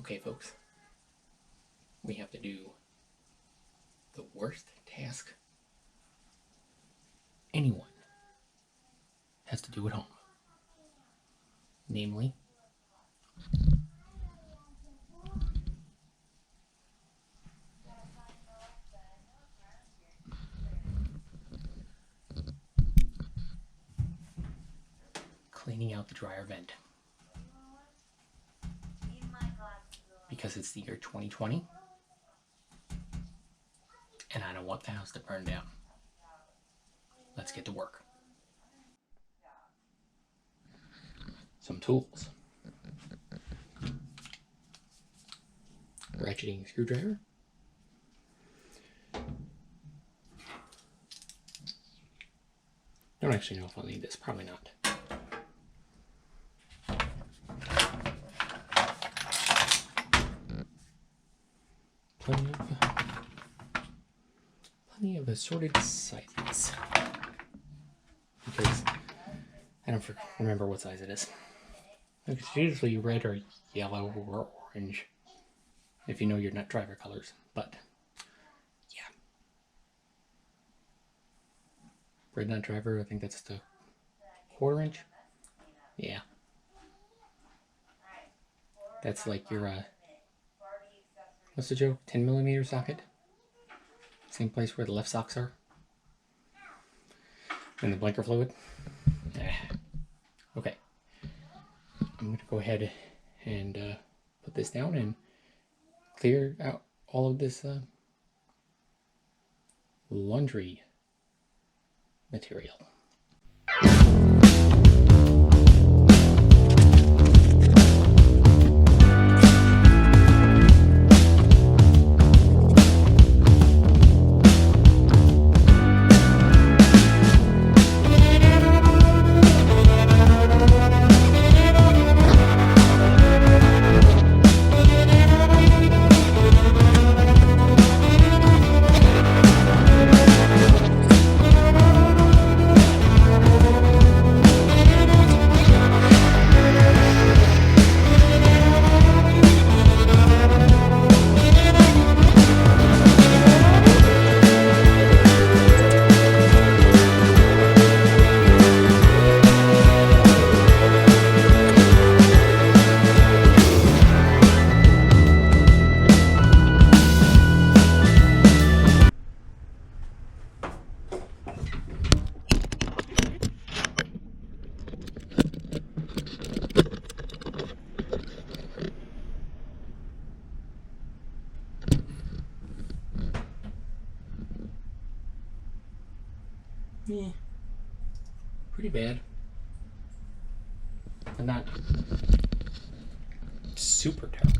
Okay, folks, we have to do the worst task anyone has to do at home. Namely, cleaning out the dryer vent. Because it's the year 2020 and I don't want the house to burn down. Let's get to work. Some tools. Ratcheting screwdriver. Don't actually know if I'll need this, probably not. Plenty of assorted sizes. Because I don't remember what size it is. It's usually red or yellow or orange, if you know your nut driver colors. But yeah, red nut driver. I think that's the 1/4 inch. Yeah, that's like your what's the joke? 10mm socket. Same place where the left socks are. And the blanker fluid. Okay. I'm going to go ahead and put this down and clear out all of this laundry material. Yeah, pretty bad, but not super terrible.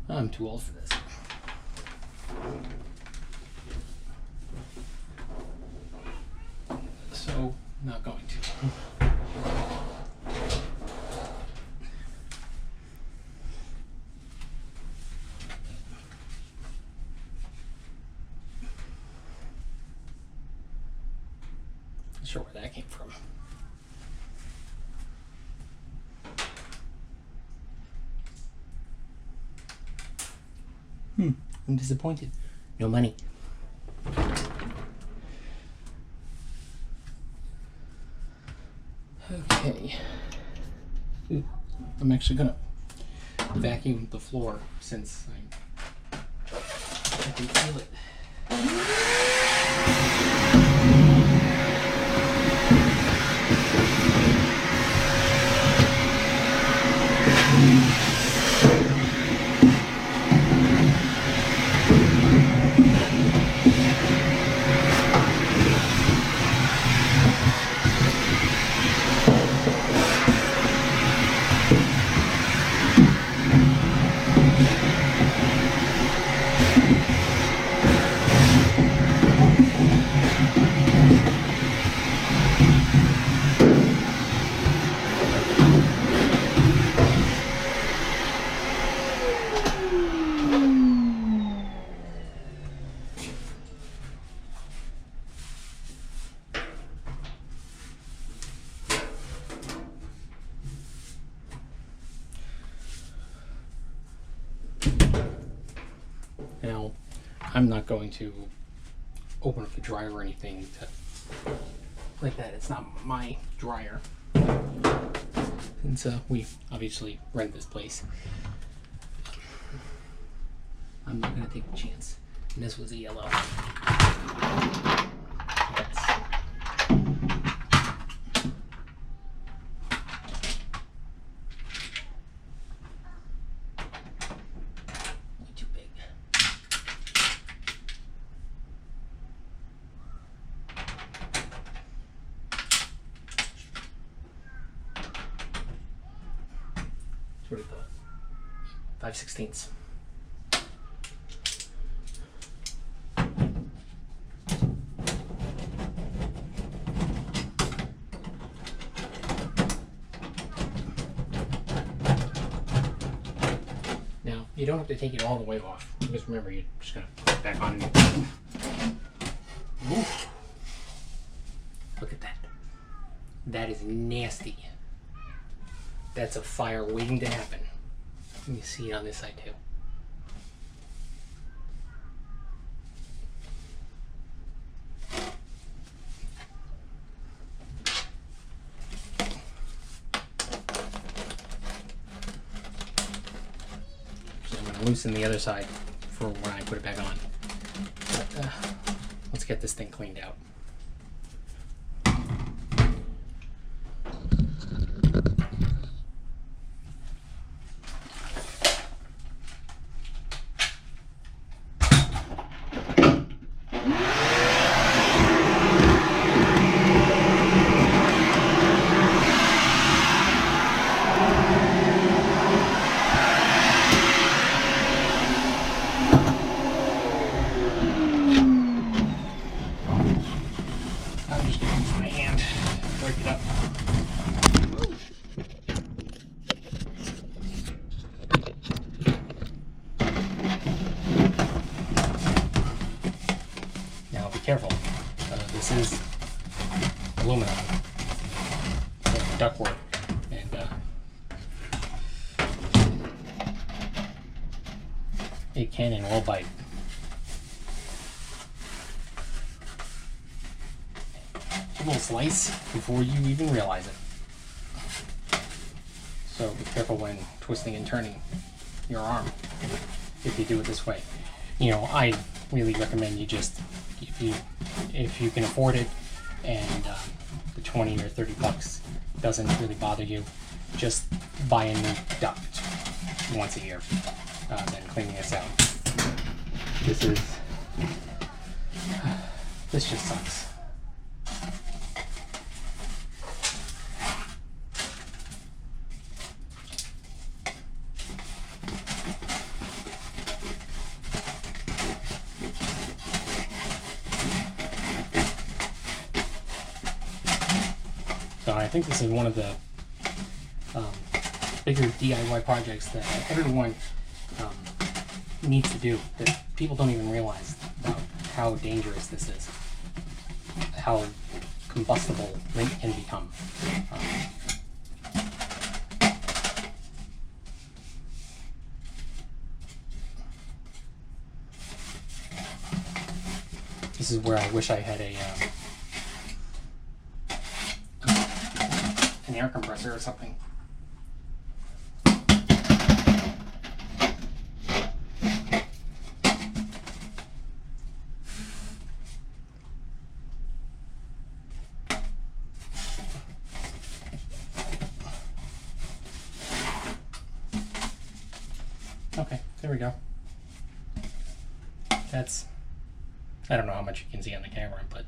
I'm too old for this. So, not going to. Not sure where that came from. I'm disappointed. No money. Okay. I'm actually gonna vacuum the floor since I can feel it. I'm not going to open up the dryer or anything like that. It's not my dryer. Since we obviously rent this place, I'm not going to take a chance. And this was a yellow. That's too big. What is that? 5/16. Now, you don't have to take it all the way off. Just remember, you're just going to put it back on. Oof. Look at that. That is nasty. That's a fire waiting to happen. You can see it on this side too. So I'm going to loosen the other side for when I put it back on. But let's get this thing cleaned out. Careful. This is aluminum, ductwork, and it can and will bite. A little slice before you even realize it. So be careful when twisting and turning your arm if you do it this way. You know, I really recommend you just, if you can afford it and the 20 or 30 bucks doesn't really bother you, just buy a new duct once a year, then cleaning this out. This just sucks. So I think this is one of the bigger DIY projects that everyone needs to do, that people don't even realize about how dangerous this is, how combustible lint can become. This is where I wish I had an air compressor or something. Okay, there we go. That's, I don't know how much you can see on the camera, but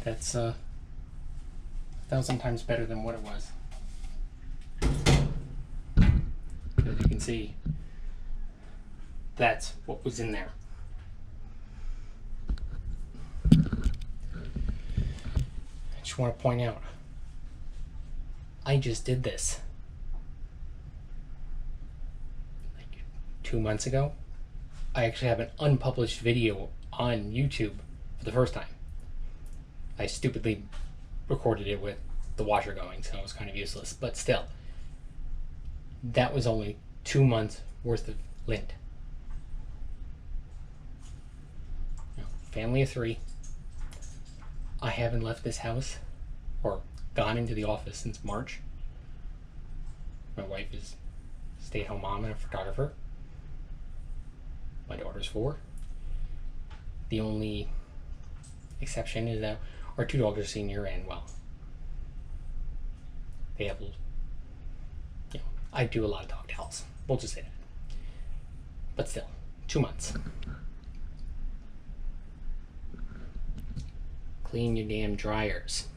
that's 1,000 times better than what it was. As you can see, that's what was in there. I just want to point out, I just did this like 2 months ago. I actually have an unpublished video on YouTube for the first time. I stupidly recorded it with the washer going, so it was kind of useless, but still, that was only 2 months worth of lint. family of 3. I haven't left this house or gone into the office since March. My wife is a stay-at-home mom and a photographer. My daughter's 4. The only exception is that our 2 dogs are senior and, well, they have, I do a lot of dog towels. We'll just say that. But still, 2 months. Clean your damn dryers.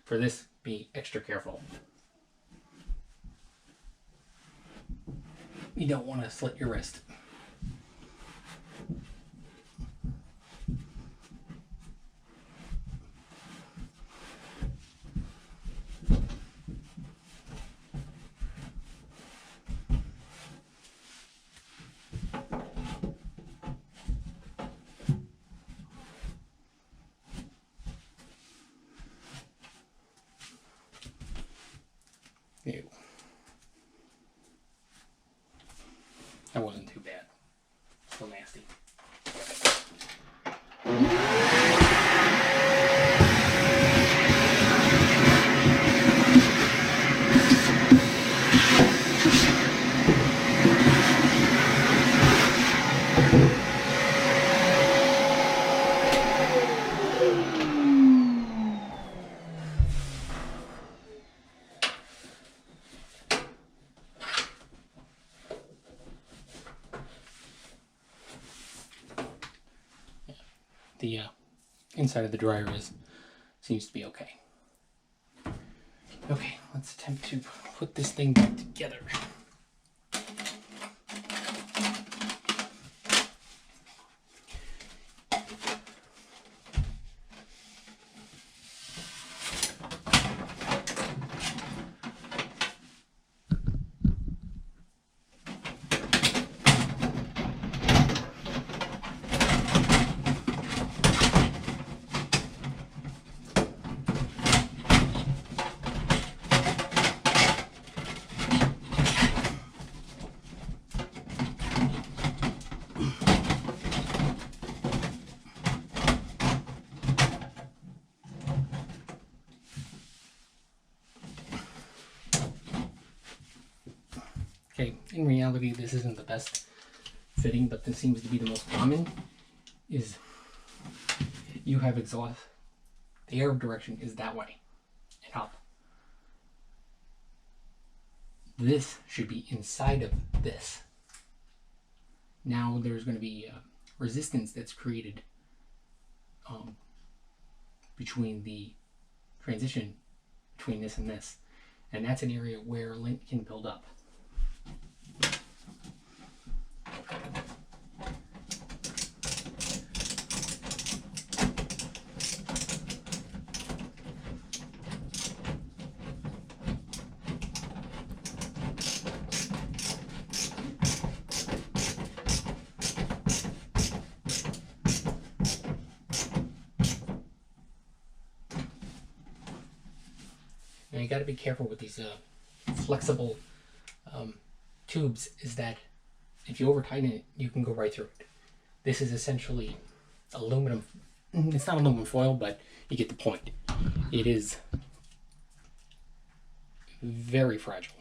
For this, be extra careful. You don't want to slit your wrist. Ew. That wasn't too bad. Still nasty. The inside of the dryer seems to be okay. Okay, let's attempt to put this thing back together. Okay, in reality, this isn't the best fitting, but this seems to be the most common, is you have exhaust, the air direction is that way and up. This should be inside of this. Now there's going to be resistance that's created between the transition between this and this, and that's an area where lint can build up. Now you got to be careful with these flexible tubes, is that if you over tighten it, you can go right through it. This is essentially aluminum. It's not aluminum foil, but you get the point. It is very fragile,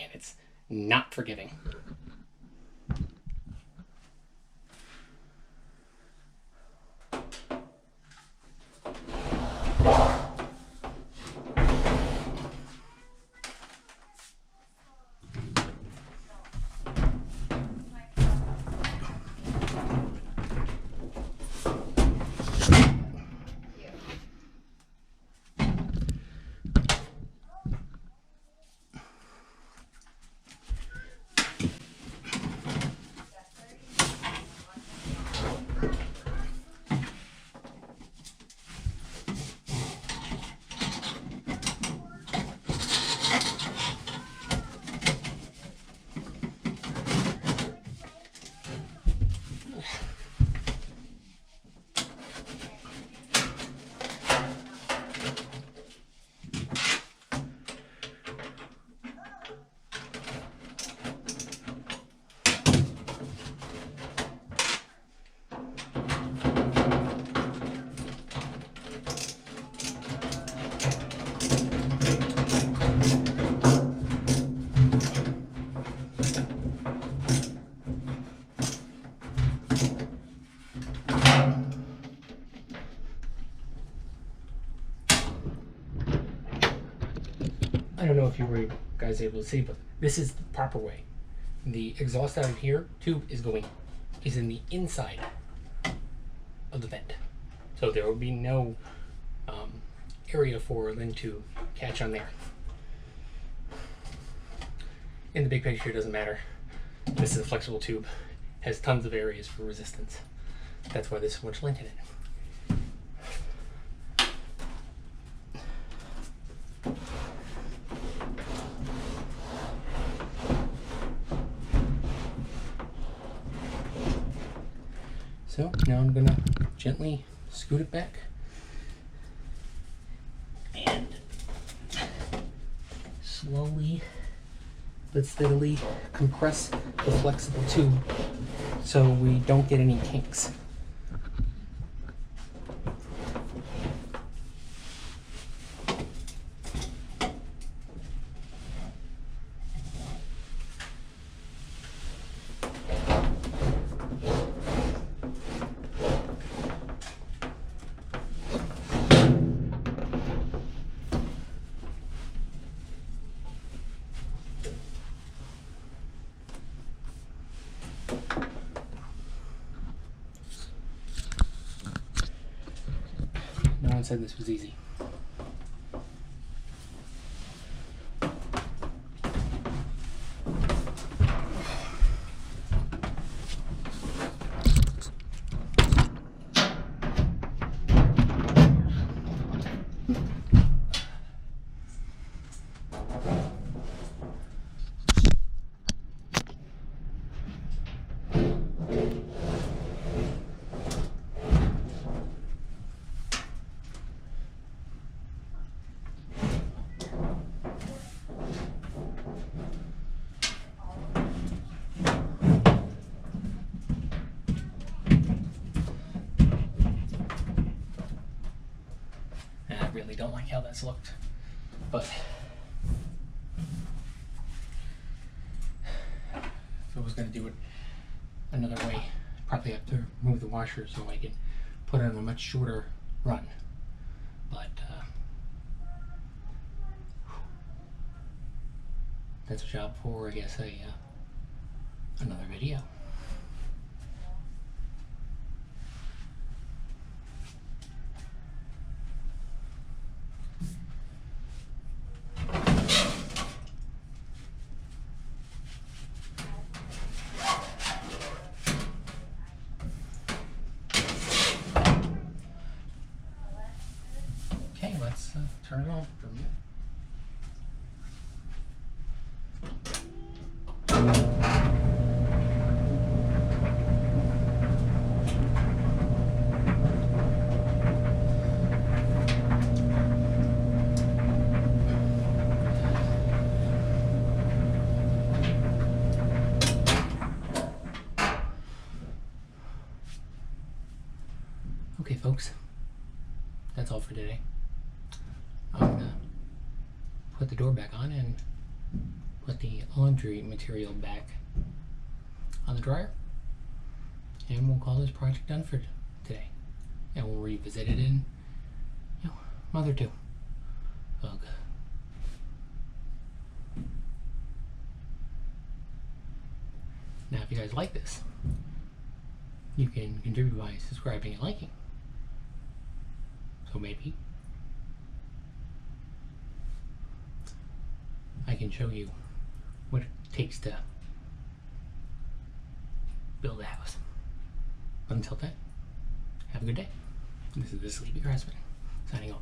and it's not forgiving. I don't know if you were guys able to see, but this is the proper way. The exhaust out of here tube is in the inside of the vent, so there will be no area for Lint to catch on there. In the big picture, it doesn't matter. This is a flexible tube, has tons of areas for resistance. That's why there's so much lint in it. So now I'm gonna gently scoot it back and slowly but steadily compress the flexible tube so we don't get any kinks. No one said this was easy. I really don't like how that's looked, but if I was going to do it another way, I'd probably have to remove the washer so I can put it on a much shorter run. But that's a job for, I guess, another video. Okay, let's turn it on for a minute. Okay, folks, that's all for today. I'm gonna put the door back on and put the laundry material back on the dryer, and we'll call this project done for today. And we'll revisit it in Mother too. Ugh. Now, if you guys like this, you can contribute by subscribing and liking. So maybe I can show you what it takes to build a house. But until then, have a good day. This is the Sleepy Craftsman, signing off.